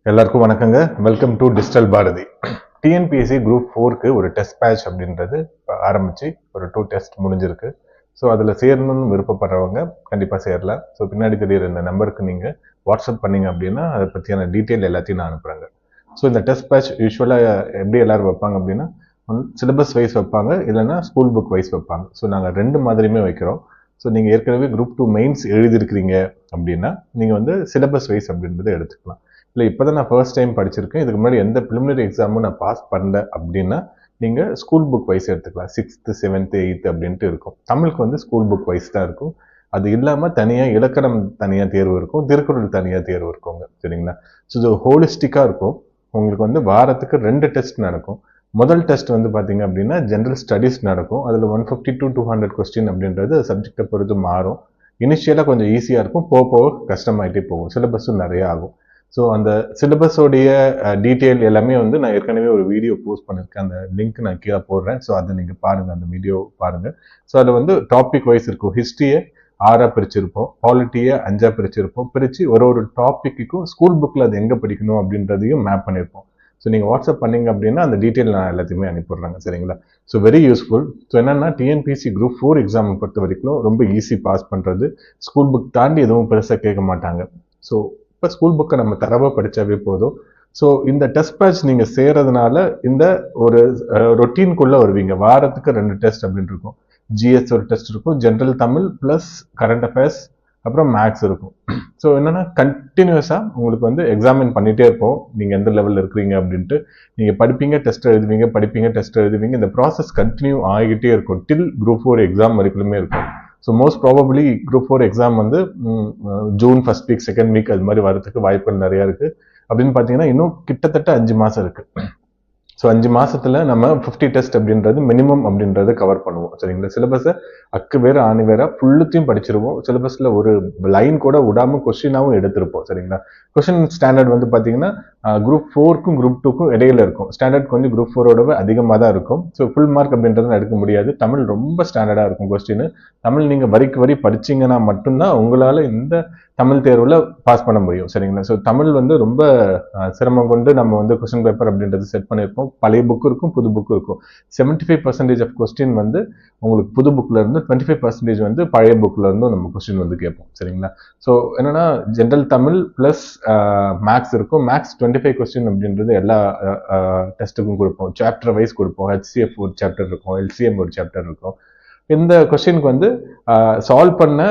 எல்லாருக்கும் வணக்கங்க. Welcome to digital Bharathi. TNPSC group 4க்கு ஒரு டெஸ்ட் பேட்ச் அப்படின்றது ஆரம்பிச்சு ஒரு 2 டெஸ்ட் முடிஞ்சிருக்கு. ஸோ அதில் சேரணும்னு விருப்பப்படுறவங்க கண்டிப்பாக சேரலாம். ஸோ பின்னாடி தெரியுற இந்த நம்பருக்கு நீங்கள் வாட்ஸ்அப் பண்ணீங்க அப்படின்னா அதை பற்றியான டீட்டெயில் எல்லாத்தையும் நான் அனுப்புகிறேங்க. ஸோ இந்த டெஸ்ட் பேட்ச் யூஸ்வலாக எப்படி எல்லாரும் வைப்பாங்க அப்படின்னா சிலபஸ் வைஸ் வைப்பாங்க, இல்லைன்னா ஸ்கூல் புக் வைஸ் வைப்பாங்க. ஸோ நாங்கள் 2 மாதிரியுமே வைக்கிறோம். ஸோ நீங்கள் ஏற்கனவே குரூப் 2 மெயின்ஸ் எழுதியிருக்கிறீங்க அப்படின்னா நீங்கள் வந்து சிலபஸ் வைஸ் அப்படின்றத எடுத்துக்கலாம். இல்லை இப்போ தான் நான் ஃபர்ஸ்ட் டைம் படிச்சிருக்கேன், இதுக்கு முன்னாடி எந்த ப்ரிலிமினரி எக்ஸாமும் நான் பாஸ் பண்ணல அப்படின்னா நீங்கள் ஸ்கூல் புக் வைஸ் எடுத்துக்கலாம். 6th 7th 8th அப்படின்ட்டு இருக்கும். தமிழுக்கு வந்து ஸ்கூல் புக் வைஸ் தான் இருக்கும். அது இல்லாமல் தனியாக இலக்கணம் தனியாக தேர்வு இருக்கும், திருக்குறள் தனியாக தேர்வு இருக்குங்க. சரிங்களா? ஸோ இது ஹோலிஸ்டிக்காக இருக்கும். உங்களுக்கு வந்து வாரத்துக்கு 2 டெஸ்ட் நடக்கும். முதல் டெஸ்ட் வந்து பார்த்தீங்க அப்படின்னா ஜென்ரல் ஸ்டடீஸ் நடக்கும். அதில் 150 to 200 கொஸ்டின் அப்படின்றது சப்ஜெக்டை பொறுத்து மாறும். இனிஷியலாக கொஞ்சம் ஈஸியாக இருக்கும், போக போக கஷ்டமாயிட்டே போகும், சிலபஸும் நிறைய ஆகும். ஸோ அந்த சிலபஸோடைய டீட்டெயில் எல்லாமே வந்து நான் ஏற்கனவே ஒரு வீடியோ போஸ்ட் பண்ணியிருக்கேன். அந்த லிங்க் நான் கீழே போடுறேன். ஸோ அதை நீங்கள் பாருங்கள், அந்த வீடியோ பாருங்கள். ஸோ அதில் வந்து டாபிக் வைஸ் இருக்கும். ஹிஸ்ட்ரியை 6 பிரிச்சிருப்போம், பாலிட்டியை 5 பிரிச்சிருப்போம். பிரித்து ஒரு டாப்பிக்கும் ஸ்கூல் புக்கில் அது எங்கே படிக்கணும் அப்படின்றதையும் மேப் பண்ணியிருப்போம். ஸோ நீங்கள் வாட்ஸ்அப் பண்ணிங்க அப்படின்னா அந்த டீட்டெயில் நான் எல்லாத்தையுமே அனுப்பிடுறாங்க. சரிங்களா? So very useful. ஸோ என்னென்னா டிஎன்பிஎஸ்சி குரூப் 4 எக்ஸாம் பொறுத்த வரைக்கும் ரொம்ப ஈஸி பாஸ் பண்ணுறது. ஸ்கூல் புக் தாண்டி எதுவும் பெருசாக கேட்க மாட்டாங்க. ஸோ இப்போ ஸ்கூல் புக்கை நம்ம தரவாக படித்தாவே போதும். ஸோ இந்த டெஸ்ட் பேட்ச் நீங்கள் செய்கிறதுனால இந்த ஒரு ரொட்டீனுக்குள்ளே வருவீங்க. வாரத்துக்கு 2 டெஸ்ட் அப்படின்னு இருக்கும். ஜிஎஸ் ஒரு டெஸ்ட் இருக்கும், general Tamil plus current affairs, அப்புறம் மேக்ஸ் இருக்கும். ஸோ என்னென்னா கண்டினியூஸாக உங்களுக்கு வந்து எக்ஸாமின் பண்ணிகிட்டே இருப்போம், நீங்கள் எந்த லெவலில் இருக்கிறீங்க அப்படின்ட்டு. நீங்கள் படிப்பீங்க, டெஸ்ட் எழுதுவீங்க, படிப்பீங்க, டெஸ்ட் எழுதுவீங்க. இந்த ப்ராசஸ் கண்டினியூ ஆகிக்கிட்டே இருக்கும் டில் குரூப் 4 எக்ஸாம் வரைக்குமே இருக்கும். So most probably group 4 exam வந்து June first week, second week அது மாதிரி வரதுக்கு வாய்ப்புகள் நிறையா இருக்குது. அப்படின்னு பார்த்தீங்கன்னா இன்னும் கிட்டத்தட்ட 5 மாதம் இருக்குது. ஸோ 5 மாதத்தில் நம்ம 50 டெஸ்ட் அப்படின்றது மினிமம் அப்படின்றத கவர் பண்ணுவோம். சரிங்களா? சிலபஸை அக்கு வேறு ஆணி வேற ஃபுல்லுத்தையும் படிச்சிருவோம். சிலபஸில் ஒரு லைன் கூட விடாமல் கொஸ்டினாகவும் எடுத்திருப்போம். சரிங்களா? கொஸ்டின் ஸ்டாண்டர்ட் வந்து பார்த்தீங்கன்னா குரூப் 4க்கும் குரூப் 2க்கும் இடையில இருக்கும். ஸ்டாண்டர்ட் கொஞ்சம் குரூப் 4ஓட அதிகமாக தான் இருக்கும். ஸோ ஃபுல் மார்க் அப்படின்றத எடுக்க முடியாது. தமிழ் ரொம்ப ஸ்டாண்டர்டாக இருக்கும் கொஸ்டின். தமிழ் நீங்கள் வரிக்கு வரி படிச்சிங்கன்னா மட்டும்தான் உங்களால் இந்த தமிழ் தேர்வில் பாஸ் பண்ண முடியும். சரிங்களா? ஸோ தமிழ் வந்து ரொம்ப சிரமம் கொண்டு நம்ம வந்து கொஸ்டின் பேப்பர் அப்படின்றது செட் பண்ணியிருப்போம். பழைய புக்கு இருக்கும், புது புக்கு இருக்கும். 75% ஆஃப் கொஸ்டின் வந்து உங்களுக்கு புது புக்கில் இருந்து, 25% வந்து பழைய புக்கில் இருந்தும் நம்ம கொஸ்டின் வந்து கேட்போம். சரிங்களா? ஸோ என்னன்னா ஜென்ரல் தமிழ் ப்ளஸ் மேக்ஸ் இருக்கும். மேக்ஸ் 25 கொஸ்டின் அப்படின்றது எல்லா டெஸ்ட்டுக்கும் கொடுப்போம். சாப்டர் வைஸ் கொடுப்போம். HCF ஒரு சாப்டர் இருக்கும், LCM ஒரு சாப்டர் இருக்கும். இந்த கொஸ்டினுக்கு வந்து சால்வ் பண்ண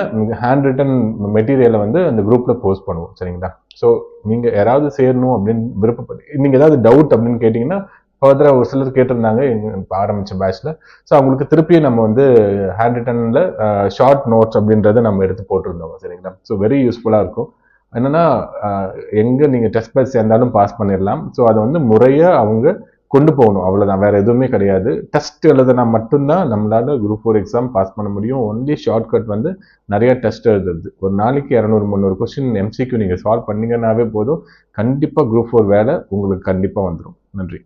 ஹேண்ட் ரிட்டன் மெட்டீரியலை வந்து அந்த குரூப்பில் போஸ்ட் பண்ணுவோம். சரிங்களா? ஸோ நீங்கள் யாராவது சேரணும் அப்படின்னு விருப்பப்பட்டு நீங்கள் ஏதாவது டவுட் அப்படின்னு கேட்டிங்கன்னா ஃபர்தராக ஒரு சிலர் கேட்டிருந்தாங்க இப்போ ஆரம்பித்த பேட்சில். ஸோ அவங்களுக்கு திருப்பியும் நம்ம வந்து ஹேண்ட் ரிட்டனில் ஷார்ட் நோட்ஸ் அப்படின்றத நம்ம எடுத்து போட்டிருந்தோம். சரிங்களா? ஸோ வெரி யூஸ்ஃபுல்லாக இருக்கும். என்னென்னா எங்கே நீங்கள் டெஸ்ட் பேட்ச் சேர்ந்தாலும் பாஸ் பண்ணிடலாம். ஸோ அதை வந்து முறையாக அவங்க கொண்டு போகணும், அவ்வளோதான். வேறு எதுவுமே கிடையாது. டெஸ்ட் எழுதுனா மட்டும்தான் நம்மளால குரூப் 4 எக்ஸாம் பாஸ் பண்ண முடியும். ஒன்லி ஷார்ட்கட் வந்து நிறைய டெஸ்ட் எழுதுறது. ஒரு நாளைக்கு 200-300 கொஸ்டின் MCQ நீங்கள் சால்வ் பண்ணீங்கன்னாவே போதும். கண்டிப்பாக குரூப் 4 வேலை உங்களுக்கு கண்டிப்பாக வந்துடும். நன்றி.